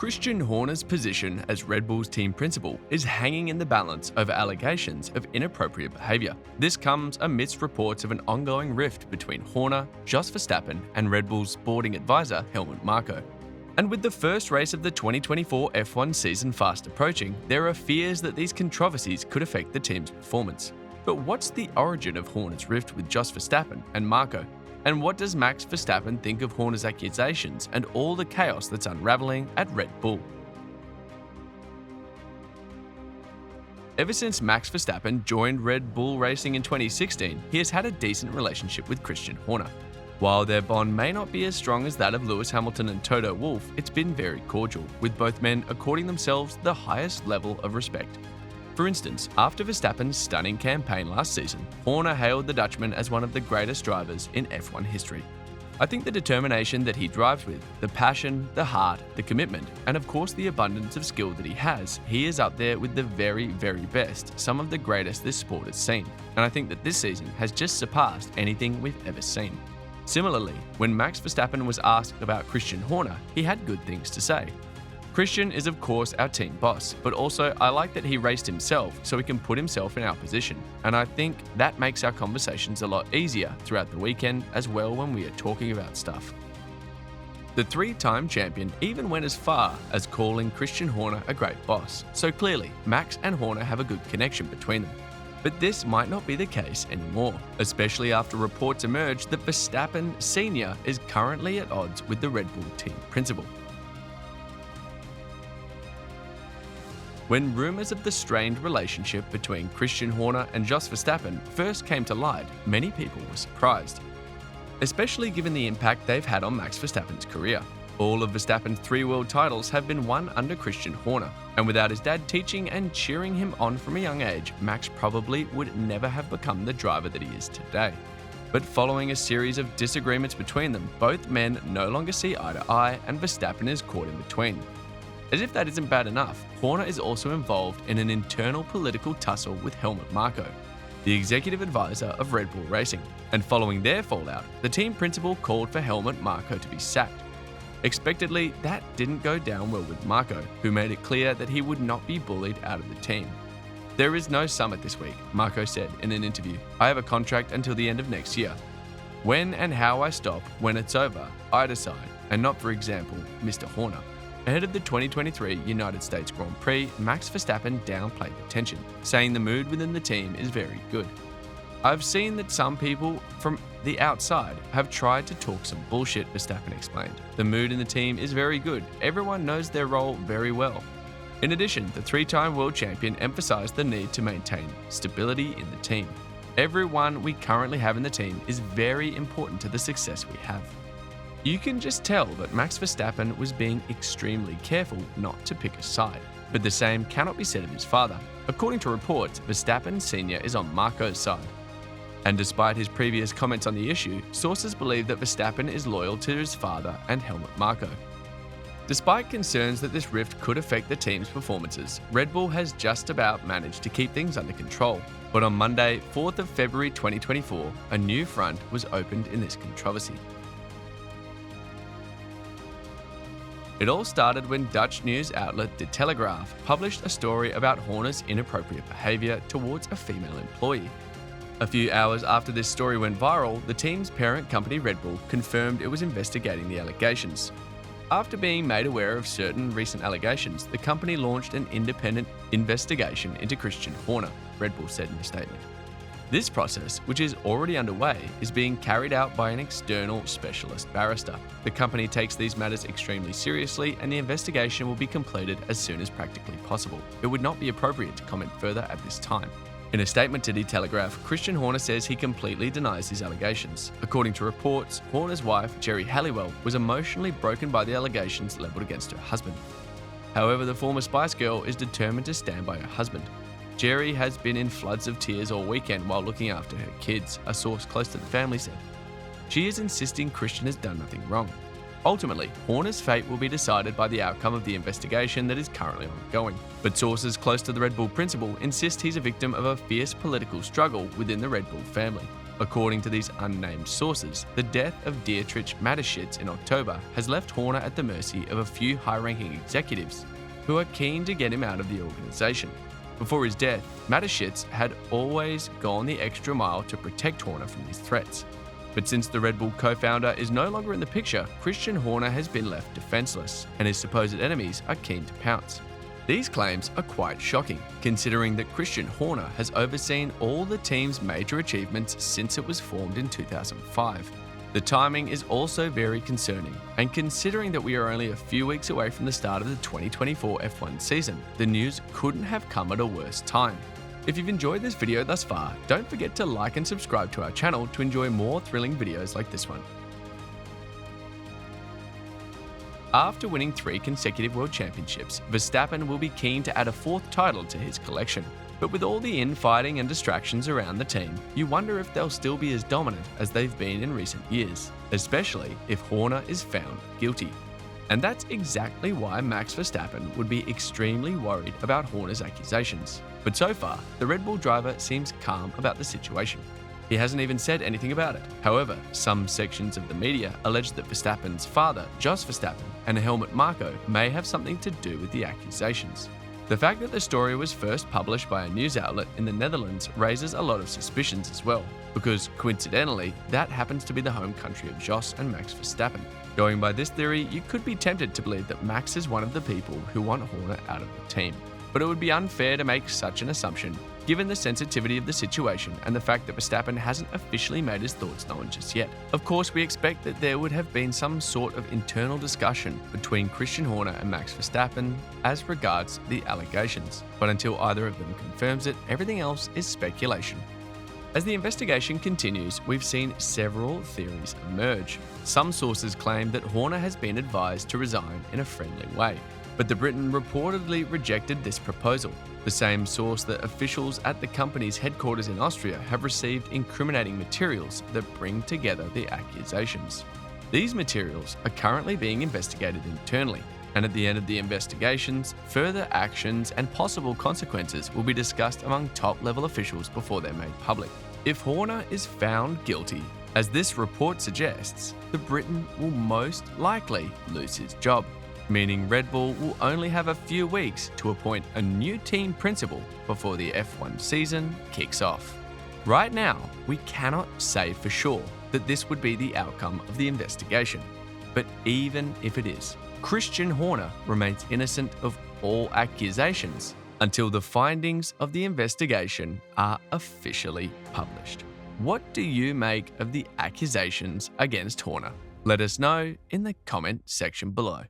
Christian Horner's position as Red Bull's team principal is hanging in the balance over allegations of inappropriate behaviour. This comes amidst reports of an ongoing rift between Horner, Jos Verstappen and Red Bull's sporting advisor Helmut Marko. And with the first race of the 2024 F1 season fast approaching, there are fears that these controversies could affect the team's performance. But what's the origin of Horner's rift with Jos Verstappen and Marko? And what does Max Verstappen think of Horner's accusations and all the chaos that's unraveling at Red Bull? Ever since Max Verstappen joined Red Bull Racing in 2016, he has had a decent relationship with Christian Horner. While their bond may not be as strong as that of Lewis Hamilton and Toto Wolff, it's been very cordial, with both men according themselves the highest level of respect. For instance, after Verstappen's stunning campaign last season, Horner hailed the Dutchman as one of the greatest drivers in F1 history. I think the determination that he drives with, the passion, the heart, the commitment, and of course the abundance of skill that he is up there with the very, very best, some of the greatest this sport has seen. And I think that this season has just surpassed anything we've ever seen. Similarly, when Max Verstappen was asked about Christian Horner, he had good things to say. Christian is of course our team boss, but also I like that he raced himself so he can put himself in our position, and I think that makes our conversations a lot easier throughout the weekend as well when we are talking about stuff. The three-time champion even went as far as calling Christian Horner a great boss, so clearly Max and Horner have a good connection between them. But this might not be the case anymore, especially after reports emerged that Verstappen Sr. is currently at odds with the Red Bull team principal. When rumours of the strained relationship between Christian Horner and Jos Verstappen first came to light, many people were surprised, especially given the impact they've had on Max Verstappen's career. All of Verstappen's 3 world titles have been won under Christian Horner, and without his dad teaching and cheering him on from a young age, Max probably would never have become the driver that he is today. But following a series of disagreements between them, both men no longer see eye to eye, and Verstappen is caught in between. As if that isn't bad enough, Horner is also involved in an internal political tussle with Helmut Marko, the executive advisor of Red Bull Racing, and following their fallout, the team principal called for Helmut Marko to be sacked. Expectedly, that didn't go down well with Marko, who made it clear that he would not be bullied out of the team. "There is no summit this week," Marko said in an interview. "I have a contract until the end of next year. When and how I stop when it's over, I decide, and not, for example, Mr. Horner." Ahead of the 2023 United States Grand Prix, Max Verstappen downplayed the tension, saying the mood within the team is very good. "I've seen that some people from the outside have tried to talk some bullshit," Verstappen explained. "The mood in the team is very good. Everyone knows their role very well." In addition, the 3-time world champion emphasized the need to maintain stability in the team. "Everyone we currently have in the team is very important to the success we have." You can just tell that Max Verstappen was being extremely careful not to pick a side, but the same cannot be said of his father. According to reports, Verstappen Sr. is on Marko's side. And despite his previous comments on the issue, sources believe that Verstappen is loyal to his father and Helmut Marko. Despite concerns that this rift could affect the team's performances, Red Bull has just about managed to keep things under control. But on Monday, 4th of February 2024, a new front was opened in this controversy. It all started when Dutch news outlet De Telegraaf published a story about Horner's inappropriate behaviour towards a female employee. A few hours after this story went viral, the team's parent company Red Bull confirmed it was investigating the allegations. After being made aware of certain recent allegations, the company launched an independent investigation into Christian Horner, Red Bull said in a statement. This process, which is already underway, is being carried out by an external specialist barrister. The company takes these matters extremely seriously, and the investigation will be completed as soon as practically possible. It would not be appropriate to comment further at this time. In a statement to The Telegraph, Christian Horner says he completely denies these allegations. According to reports, Horner's wife, Geri Halliwell, was emotionally broken by the allegations levelled against her husband. However, the former Spice Girl is determined to stand by her husband. Geri has been in floods of tears all weekend while looking after her kids, a source close to the family said. She is insisting Christian has done nothing wrong. Ultimately, Horner's fate will be decided by the outcome of the investigation that is currently ongoing. But sources close to the Red Bull principal insist he's a victim of a fierce political struggle within the Red Bull family. According to these unnamed sources, the death of Dietrich Mateschitz in October has left Horner at the mercy of a few high-ranking executives who are keen to get him out of the organization. Before his death, Mateschitz had always gone the extra mile to protect Horner from these threats. But since the Red Bull co-founder is no longer in the picture, Christian Horner has been left defenseless, and his supposed enemies are keen to pounce. These claims are quite shocking, considering that Christian Horner has overseen all the team's major achievements since it was formed in 2005. The timing is also very concerning, and considering that we are only a few weeks away from the start of the 2024 F1 season, the news couldn't have come at a worse time. If you've enjoyed this video thus far, don't forget to like and subscribe to our channel to enjoy more thrilling videos like this one. After winning 3 consecutive World Championships, Verstappen will be keen to add a 4th title to his collection. But with all the infighting and distractions around the team, you wonder if they'll still be as dominant as they've been in recent years, especially if Horner is found guilty. And that's exactly why Max Verstappen would be extremely worried about Horner's accusations. But so far, the Red Bull driver seems calm about the situation. He hasn't even said anything about it. However, some sections of the media allege that Verstappen's father, Jos Verstappen, and Helmut Marko may have something to do with the accusations. The fact that the story was first published by a news outlet in the Netherlands raises a lot of suspicions as well, because coincidentally, that happens to be the home country of Jos and Max Verstappen. Going by this theory, you could be tempted to believe that Max is one of the people who want Horner out of the team. But it would be unfair to make such an assumption, given the sensitivity of the situation and the fact that Verstappen hasn't officially made his thoughts known just yet. Of course, we expect that there would have been some sort of internal discussion between Christian Horner and Max Verstappen as regards the allegations, but until either of them confirms it, everything else is speculation. As the investigation continues, we've seen several theories emerge. Some sources claim that Horner has been advised to resign in a friendly way, but the Briton reportedly rejected this proposal. The same source that officials at the company's headquarters in Austria have received incriminating materials that bring together the accusations. These materials are currently being investigated internally, and at the end of the investigations, further actions and possible consequences will be discussed among top-level officials before they're made public. If Horner is found guilty, as this report suggests, the Briton will most likely lose his job, meaning Red Bull will only have a few weeks to appoint a new team principal before the F1 season kicks off. Right now, we cannot say for sure that this would be the outcome of the investigation. But even if it is, Christian Horner remains innocent of all accusations until the findings of the investigation are officially published. What do you make of the accusations against Horner? Let us know in the comment section below.